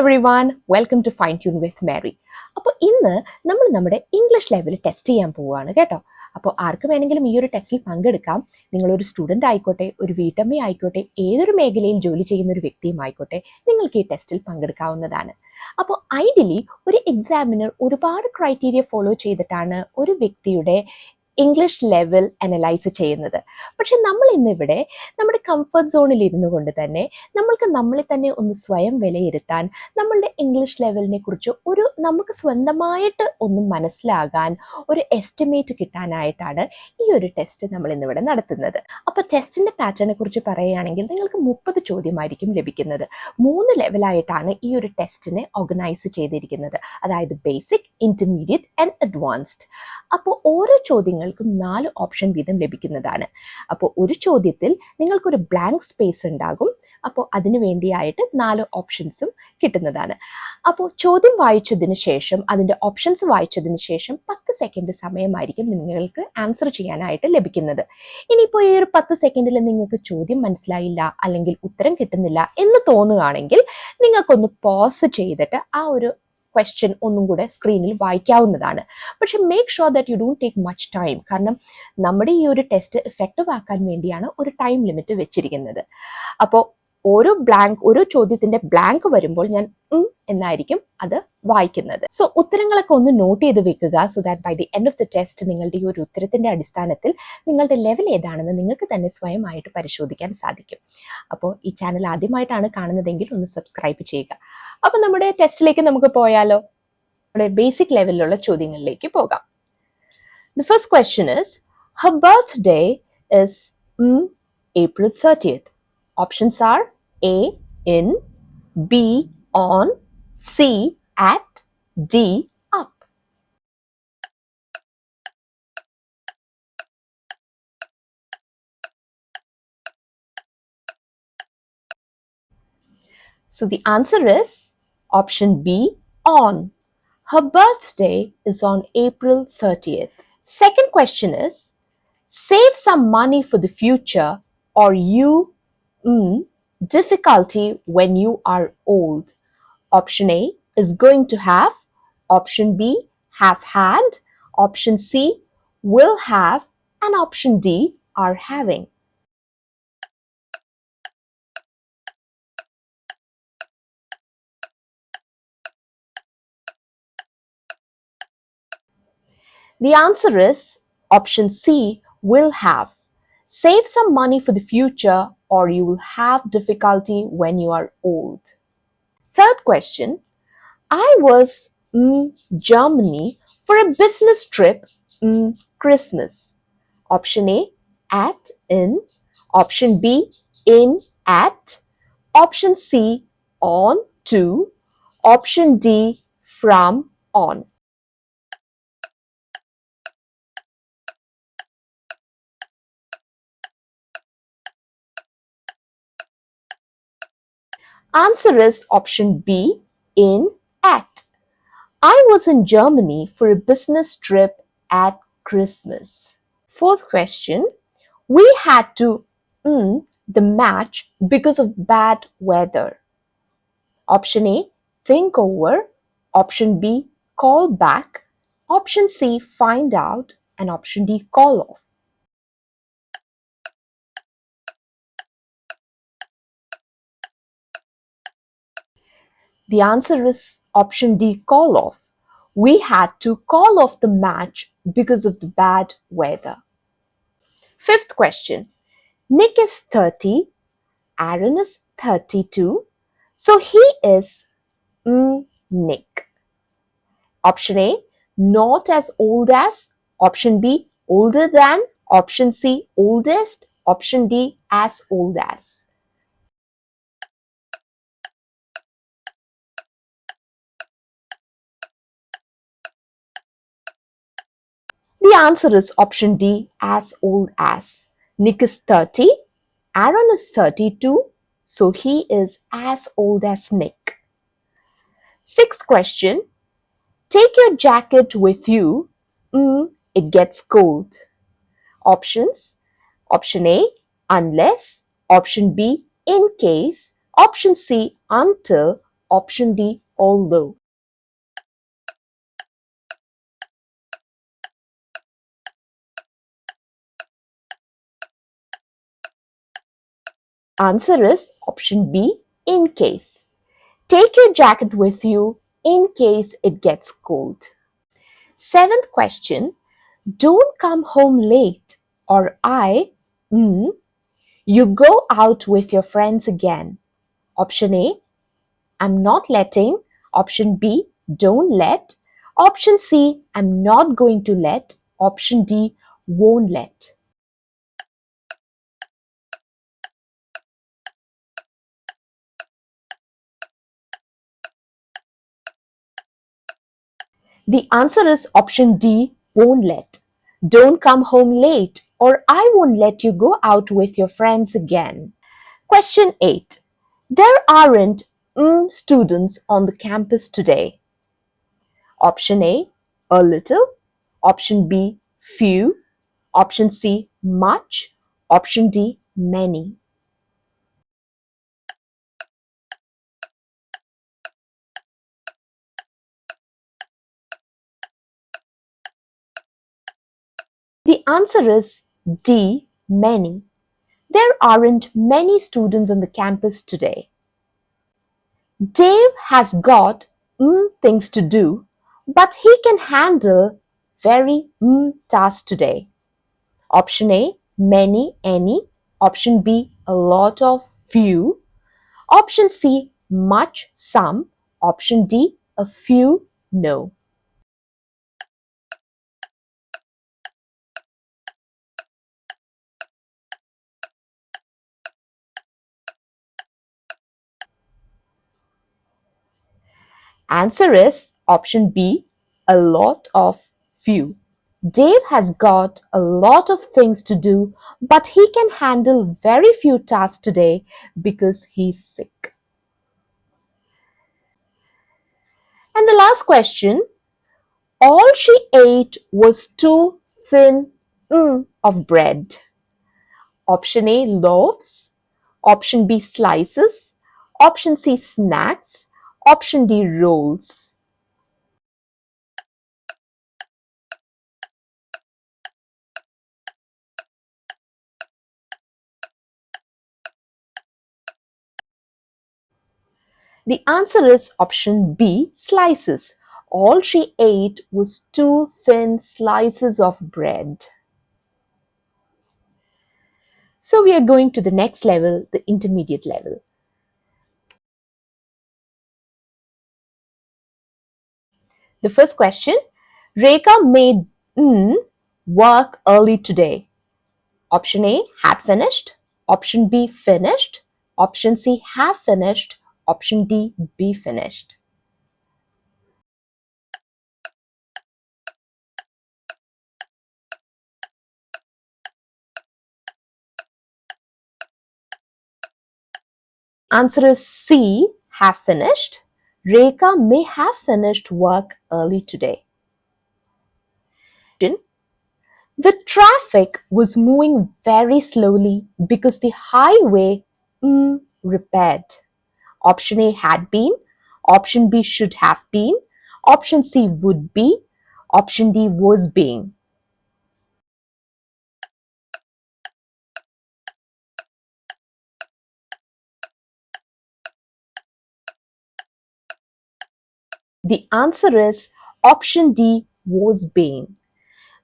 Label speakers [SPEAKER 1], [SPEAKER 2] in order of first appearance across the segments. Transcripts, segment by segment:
[SPEAKER 1] everyone, welcome to Fine Tune with Mary. അപ്പോൾ ഇന്ന് നമ്മൾ നമ്മുടെ ഇംഗ്ലീഷ് ലെവൽ ടെസ്റ്റ് ചെയ്യാൻ പോവുകയാണ് കേട്ടോ. അപ്പോൾ ആർക്ക് വേണമെങ്കിലും ഈ ഒരു ടെസ്റ്റിൽ പങ്കെടുക്കാം. നിങ്ങളൊരു സ്റ്റുഡൻ്റ് ആയിക്കോട്ടെ, ഒരു വീട്ടമ്മ ആയിക്കോട്ടെ, ഏതൊരു മേഖലയിൽ ജോലി ചെയ്യുന്ന ഒരു വ്യക്തിയും ആയിക്കോട്ടെ, നിങ്ങൾക്ക് ഈ ടെസ്റ്റിൽ പങ്കെടുക്കാവുന്നതാണ്. അപ്പോൾ ഐഡിയലി ഒരു എക്സാമിനർ ഒരുപാട് ക്രൈറ്റീരിയ ഫോളോ ചെയ്തിട്ടാണ് ഒരു വ്യക്തിയുടെ ഇംഗ്ലീഷ് ലെവൽ അനലൈസ് ചെയ്യുന്നത്. പക്ഷെ നമ്മൾ ഇന്നിവിടെ നമ്മുടെ കംഫർട്ട് സോണിൽ ഇരുന്നു കൊണ്ട് തന്നെ നമ്മൾക്ക് നമ്മളെ തന്നെ ഒന്ന് സ്വയം വിലയിരുത്താൻ, നമ്മളുടെ ഇംഗ്ലീഷ് ലെവലിനെ കുറിച്ച് നമുക്ക് സ്വന്തമായിട്ട് ഒന്ന് മനസ്സിലാകാൻ ഒരു എസ്റ്റിമേറ്റ് കിട്ടാനായിട്ടാണ് ഈ ഒരു ടെസ്റ്റ് നമ്മൾ ഇന്നിവിടെ നടത്തുന്നത്. അപ്പോൾ ടെസ്റ്റിൻ്റെ പാറ്റേണിനെ കുറിച്ച് പറയുകയാണെങ്കിൽ നിങ്ങൾക്ക് 30 ചോദ്യമായിരിക്കും ലഭിക്കുന്നത്. 3 ലെവലായിട്ടാണ് ഈ ഒരു ടെസ്റ്റിനെ ഓർഗനൈസ് ചെയ്തിരിക്കുന്നത്. അതായത് ബേസിക്, ഇന്റർമീഡിയറ്റ് ആൻഡ് അഡ്വാൻസ്ഡ്. അപ്പോൾ ഓരോ ചോദ്യങ്ങൾക്കും 4 ഓപ്ഷൻ വീതം ലഭിക്കുന്നതാണ്. അപ്പോൾ ഒരു ചോദ്യത്തിൽ നിങ്ങൾക്കൊരു ബ്ലാങ്ക് സ്പേസ് ഉണ്ടാകും. അപ്പോൾ അതിനു വേണ്ടിയായിട്ട് 4 ഓപ്ഷൻസും കിട്ടുന്നതാണ്. അപ്പോൾ ചോദ്യം വായിച്ചതിന് ശേഷം, അതിൻ്റെ ഓപ്ഷൻസ് വായിച്ചതിന് ശേഷം 10 സെക്കൻഡ് സമയമായിരിക്കും നിങ്ങൾക്ക് ആൻസർ ചെയ്യാനായിട്ട് ലഭിക്കുന്നത്. ഇനിയിപ്പോൾ ഈ ഒരു 10 സെക്കൻഡിൽ നിങ്ങൾക്ക് ചോദ്യം മനസ്സിലായില്ല അല്ലെങ്കിൽ ഉത്തരം കിട്ടുന്നില്ല എന്ന് തോന്നുകയാണെങ്കിൽ നിങ്ങൾക്കൊന്ന് പോസ് ചെയ്തിട്ട് ആ ഒരു ക്വസ്റ്റ്യൻ ഒന്നും കൂടെ സ്ക്രീനിൽ വായിക്കാവുന്നതാണ്. പക്ഷെ make sure that you don't take much time. കാരണം നമ്മുടെ ഈ ഒരു ടെസ്റ്റ് എഫക്റ്റീവ് ആക്കാൻ വേണ്ടിയാണ് ഒരു ടൈം ലിമിറ്റ് വെച്ചിരിക്കുന്നത്. അപ്പോൾ ഓരോ ചോദ്യത്തിന്റെ ബ്ലാങ്ക് വരുമ്പോൾ ഞാൻ എന്നായിരിക്കും അത് വായിക്കുന്നത്. സോ ഉത്തരങ്ങളൊക്കെ ഒന്ന് നോട്ട് ചെയ്ത് വെക്കുക. So that by the end of the test നിങ്ങളുടെ ഈ ഒരു ഉത്തരത്തിന്റെ അടിസ്ഥാനത്തിൽ നിങ്ങളുടെ ലെവൽ ഏതാണെന്ന് നിങ്ങൾക്ക് തന്നെ സ്വയമായിട്ട് പരിശോധിക്കാൻ സാധിക്കും. അപ്പോൾ ഈ ചാനൽ ആദ്യമായിട്ടാണ് കാണുന്നതെങ്കിൽ ഒന്ന് സബ്സ്ക്രൈബ് ചെയ്യുക. അപ്പോൾ നമ്മുടെ ടെസ്റ്റിലേക്ക് നമുക്ക് പോയാലോ. നമ്മുടെ ബേസിക് ലെവലിലുള്ള ചോദ്യങ്ങളിലേക്ക് പോകാം. The first question is, her birthday is April 30th. Options are A, in, B, on, C, at, D, up. So the answer is option B, on. Her birthday is on April 30th. Second question is, save some money for the future or you difficulty when you are old. Option A is going to have, option B have had, option C will have, and option D are having. The answer is option C, will have. Save some money for the future or you will have difficulty when you are old. Third question, I was Germany for a business trip Christmas. Option A, at, in. Option B, in, at. Option C, on, to. Option D, from, on. Answer is option B, in, at. I was in Germany for a business trip at Christmas. Fourth question, we had to the match because of bad weather. Option A, think over. Option B, call back. Option C, find out. And option D, call off. The answer is option D, call off. We had to call off the match because of the bad weather. Fifth question, Nick is 30, Aaron is 32, so he is Nick. Option A, not as old as. Option B, older than. Option C, oldest. Option D, as old as. The answer is option D, as old as. Nick is 30, Aaron is 32, so he is as old as Nick. Sixth question, take your jacket with you, it gets cold. Options, option A, unless. Option B, in case. Option C, until. Option D, although. Answer is option B, in case. Take your jacket with you in case it gets cold. Seventh question, don't come home late or you go out with your friends again. Option A, I'm not letting. Option B, don't let. Option C, I'm not going to let. Option D, won't let. The answer is option D, won't let. Don't come home late or I won't let you go out with your friends again. Question 8. There aren't students on the campus today. Option A little. Option B, few. Option C, much. Option D, many. The answer is D, many. There aren't many students on the campus today. Dave has got things to do, but he can handle very tasks today. Option A, many, any. Option B, a lot of, few. Option C, much, some. Option D, a few, no. Answer is option B, a lot of, few. Dave has got a lot of things to do, but he can handle very few tasks today because he's sick. And the last question, all she ate was two thin of bread. Option A, loaves. Option B, slices. Option C, snacks. Option D, rolls. The answer is option B, slices. All she ate was two thin slices of bread. So we are going to the next level, the intermediate level. The first question, Rekha made work early today. Option A, had finished. Option B, finished. Option C, have finished. Option D, be finished. Answer is C, have finished. Rekha may have finished work early today. The traffic was moving very slowly because the highway repaired. Option A had been, option B should have been, option C would be, option D was being. The answer is option D was being.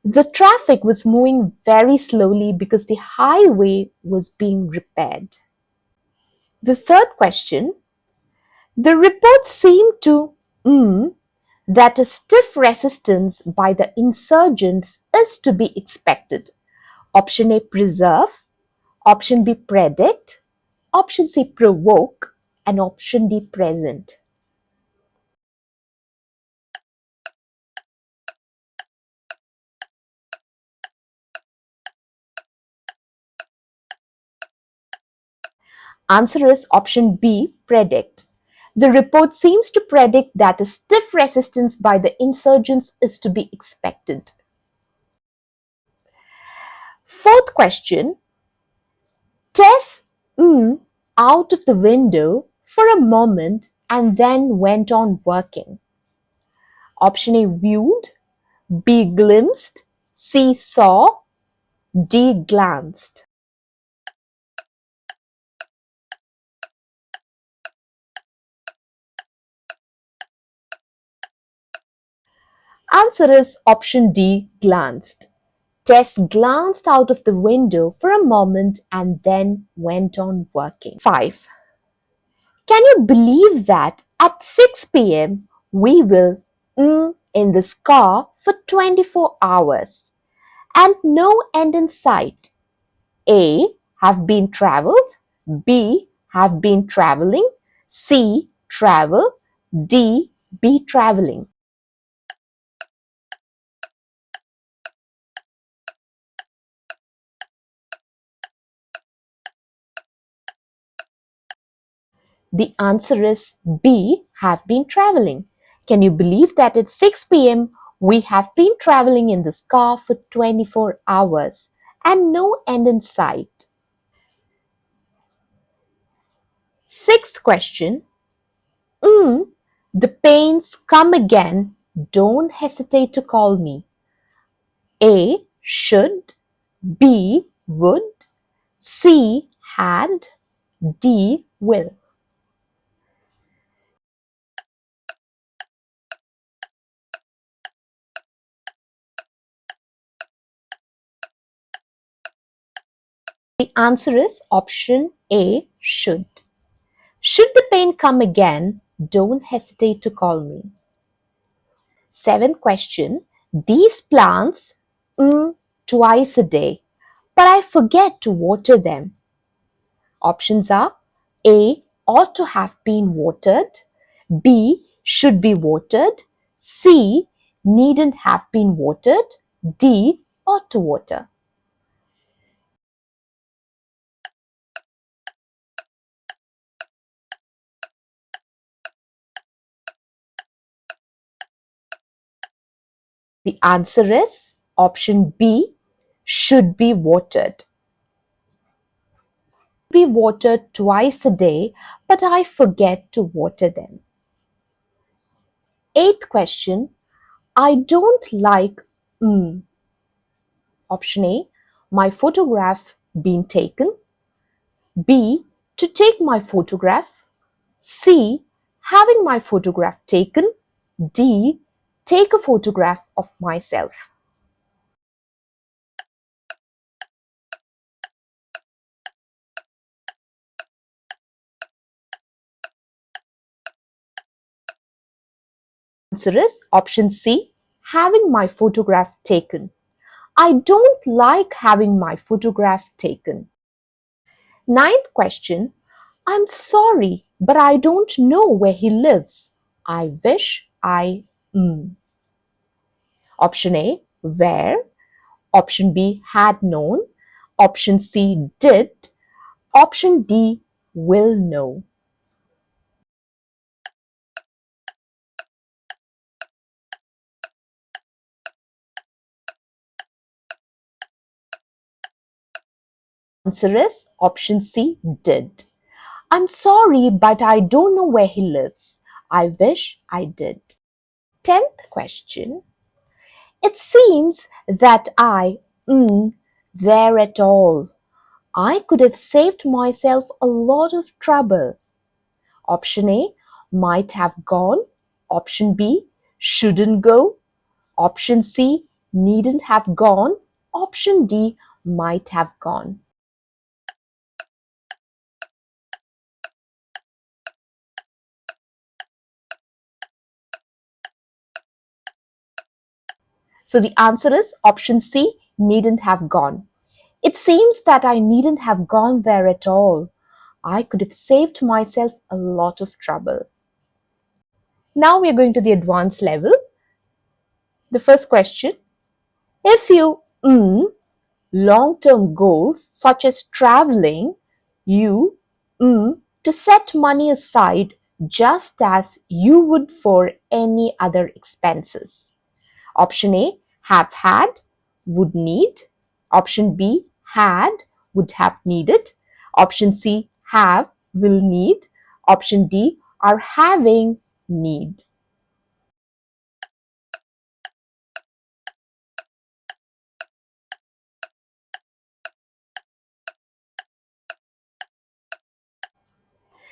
[SPEAKER 1] The traffic was moving very slowly because the highway was being repaired. The third question, the report seemed to that a stiff resistance by the insurgents is to be expected. Option A, preserve. Option B, predict. Option C, provoke. And option D, present. Answer is option B, predict. The report seems to predict that a stiff resistance by the insurgents is to be expected. Fourth question, Tess out of the window for a moment and then went on working? Option A, viewed, B, glimpsed, C, saw, D, glanced. Answer is option D, glanced. Tess glanced out of the window for a moment and then went on working. 5. Can you believe that at 6 p.m. we will in this car for 24 hours and no end in sight? A, have been traveled, B, have been traveling, C, travel, D, be traveling. The answer is B, have been traveling. Can you believe that at 6 p.m. we have been traveling in this car for 24 hours and no end in sight? Sixth question. The pains come again. Don't hesitate to call me. A, should, B, would, C, had, D, will. The answer is option A, should. Should the pain come again, don't hesitate to call me. Seventh question. These plants twice a day, but I forget to water them. Options are A, ought to have been watered, B, should be watered, C, needn't have been watered, D, ought to water. The answer is option B, should be watered. Be watered twice a day, but I forget to water them. Eighth question. I don't like option A, my photograph being taken, B, to take my photograph, C, having my photograph taken, D, take a photograph of myself. Answer is option C, having my photograph taken. I don't like having my photograph taken. Ninth question. I'm sorry, but I don't know where he lives. I wish I. Option A, where. Option B, had known. Option C, did. Option D, will know. Answer is option C, did. I'm sorry, but I don't know where he lives. I wish I did. 10th question. It seems that I there at all. I could have saved myself a lot of trouble. Option A, might have gone. Option B, shouldn't go. Option C, needn't have gone. Option D, might have gone. So the answer is option C, needn't have gone. It seems that I needn't have gone there at all. I could have saved myself a lot of trouble. Now we are going to the advanced level. The first question. If you long-term goals such as traveling, you to set money aside just as you would for any other expenses. Option A, have had, would need. Option B, had, would have needed. Option C, have, will need. Option D, are having, need.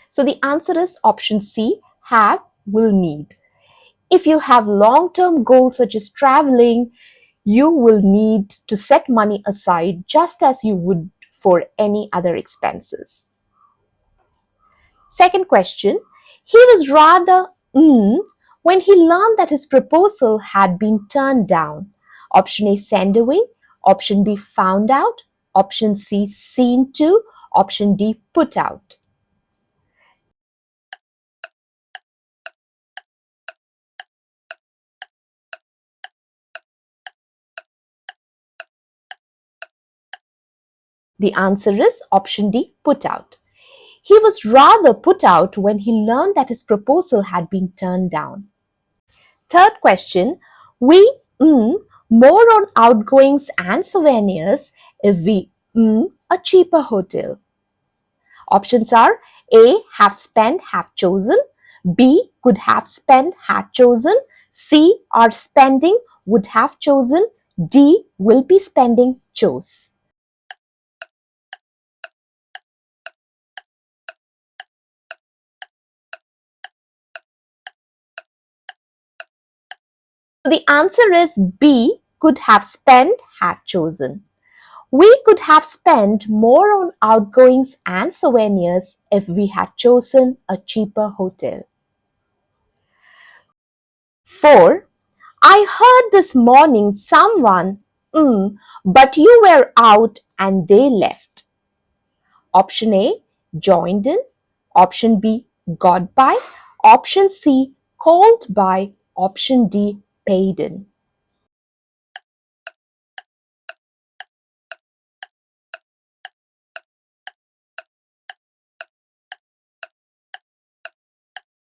[SPEAKER 1] So the answer is option C, have, will, need. If you have long-term goals such as traveling, you will need to set money aside just as you would for any other expenses. Second question, he was rather when he learned that his proposal had been turned down. Option A, sent away. Option B, found out. Option C, seen to. Option D, put out. The answer is option D, put out. He was rather put out when he learned that his proposal had been turned down. Third question, we more on outgoings and souvenirs if we a cheaper hotel. Options are A, have spent, have chosen. B, could have spent, had chosen. C, are spending, would have chosen. D, will be spending, chose. So the answer is B, could have spent, had chosen. We could have spent more on outgoings and souvenirs if we had chosen a cheaper hotel. 4. I heard this morning someone, but you were out and they left. Option A, joined in. Option B, got by. Option C, called by. Option D, paid in.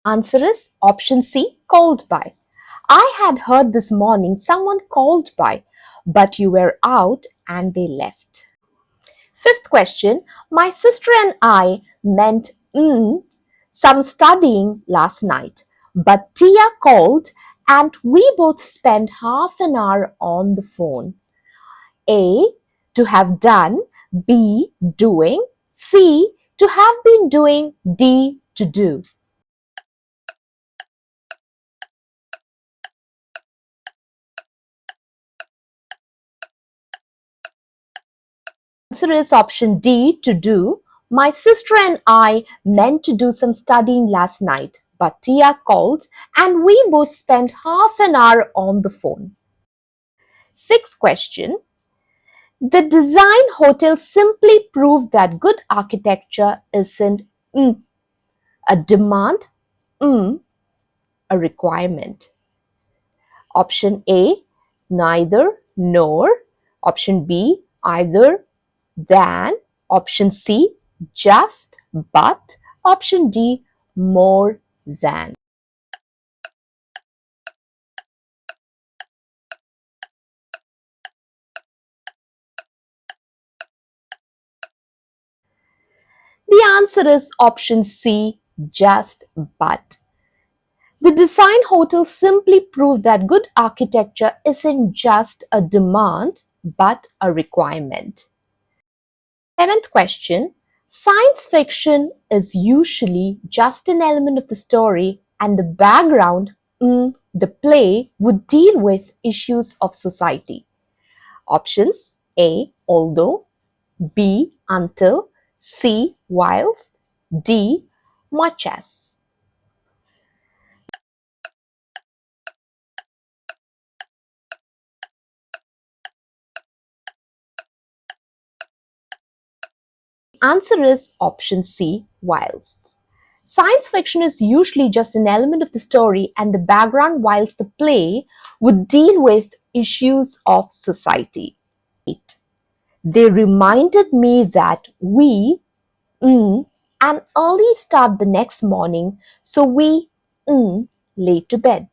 [SPEAKER 1] Answer is option C, called by. I had heard this morning someone called by, but you were out and they left. Fifth question, my sister and I meant some studying last night, but Tia called and we both spent half an hour on the phone. A, to have done. B, doing. C, to have been doing. D, to do. Answer is option D, to do. My sister and I meant to do some studying last night, but Tia called and we both spent half an hour on the phone. Sixth question. The design hotel simply proved that good architecture isn't a demand, a requirement. Option A, neither nor. Option B, either than. Option C, just but. Option D, more than. The answer is option C, just but. The design hotel simply proved that good architecture isn't just a demand but a requirement. Seventh question. Science fiction is usually just an element of the story and the background, the play, would deal with issues of society. Options A, although. B, until. C, whilst. D, much as. Answer is option C, whilst. Science fiction is usually just an element of the story and the background, whilst the play would deal with issues of society. They reminded me that we an early start the next morning, so we lay to bed.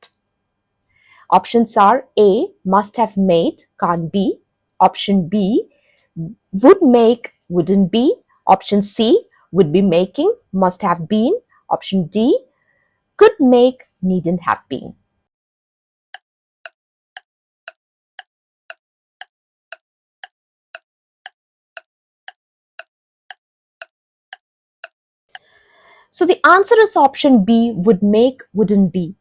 [SPEAKER 1] Options are A, must have made, can't be. Option B, would make, wouldn't be. Option C, would be making, must have been. Option D, could make needn't have been. So the answer is option B, would make, wouldn't be.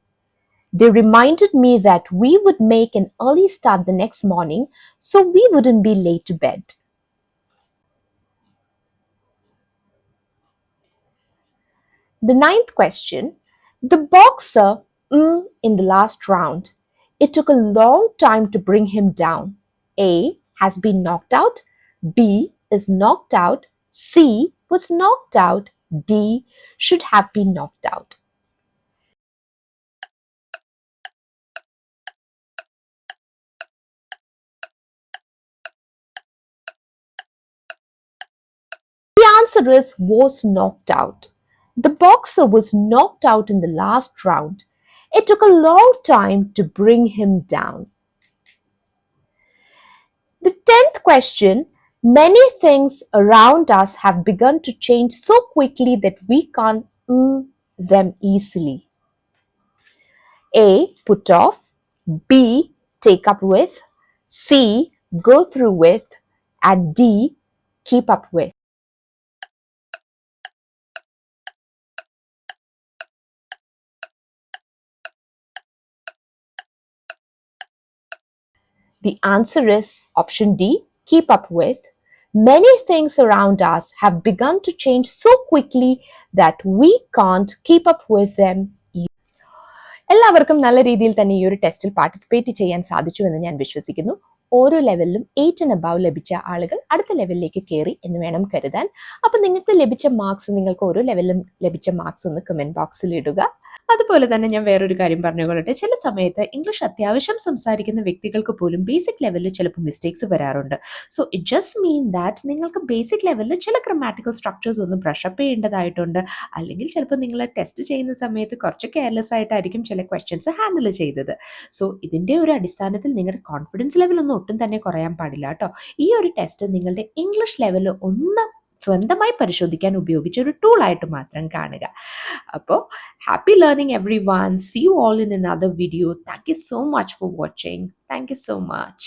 [SPEAKER 1] They reminded me that we would make an early start the next morning so we wouldn't be late to bed. The ninth question, the boxer in the last round. It took a long time to bring him down. A has been knocked out, B is knocked out, C was knocked out, D should have been knocked out. The answer is was knocked out. The boxer was knocked out in the last round. It took a long time to bring him down. The 10th question, many things around us have begun to change so quickly that we can't them easily. A. Put off. B. Take up with. C. Go through with. And D. Keep up with. The answer is option D, keep up with. Many things around us have begun to change so quickly that we can't keep up with them. എല്ലാവർക്കും നല്ല രീതിയിൽ തന്നെ ഈ ഒരു ടെസ്റ്റിൽ participate ചെയ്യാൻ സാധിച്ചു എന്ന് ഞാൻ വിശ്വസിക്കുന്നു. ഓരോ ലെവലിലും 8 and above ലഭിച്ച ആളുകൾ അടുത്ത ലെവലിലേക്ക് കയറി എന്ന് വേണം കരുതാൻ. അപ്പോൾ നിങ്ങൾക്ക് ലഭിച്ച മാർക്സ്, നിങ്ങൾക്ക് ഓരോ ലെവലിലും ലഭിച്ച മാർക്സ് ഒന്ന് കമന്റ് ബോക്സിൽ ഇടുക. അതുപോലെ തന്നെ ഞാൻ വേറൊരു കാര്യം പറഞ്ഞുകൊള്ളട്ടെ, ചില സമയത്ത് ഇംഗ്ലീഷ് അത്യാവശ്യം സംസാരിക്കുന്ന വ്യക്തികൾക്ക് പോലും ബേസിക് ലെവലിൽ ചിലപ്പോൾ മിസ്റ്റേക്സ് വരാറുണ്ട്. So it just mean that നിങ്ങൾക്ക് ബേസിക് ലെവലിൽ ചില ഗ്രമാറ്റിക്കൽ സ്ട്രക്ചേഴ്സ് ഒന്ന് ബ്രഷപ്പ് ചെയ്യേണ്ടതായിട്ടുണ്ട്. അല്ലെങ്കിൽ ചിലപ്പോൾ നിങ്ങൾ ടെസ്റ്റ് ചെയ്യുന്ന സമയത്ത് കുറച്ച് കെയർലെസ് ആയിട്ടായിരിക്കും ചില ക്വസ്റ്റ്യൻസ് ഹാൻഡിൽ ചെയ്തത്. സോ ഇതിൻ്റെ ഒരു അടിസ്ഥാനത്തിൽ നിങ്ങളുടെ കോൺഫിഡൻസ് ലെവൽ ഒന്നും ഒട്ടും തന്നെ കുറയാൻ പാടില്ല കേട്ടോ. ഈ ഒരു ടെസ്റ്റ് നിങ്ങളുടെ ഇംഗ്ലീഷ് ലെവൽ ഒന്ന് സ്വന്തമായി പരിശോധിക്കാൻ ഉപയോഗിച്ച ഒരു ടൂളായിട്ട് മാത്രം കാണുക. അപ്പോൾ happy learning everyone. See you all in another video. Thank you so much for watching. Thank you so much.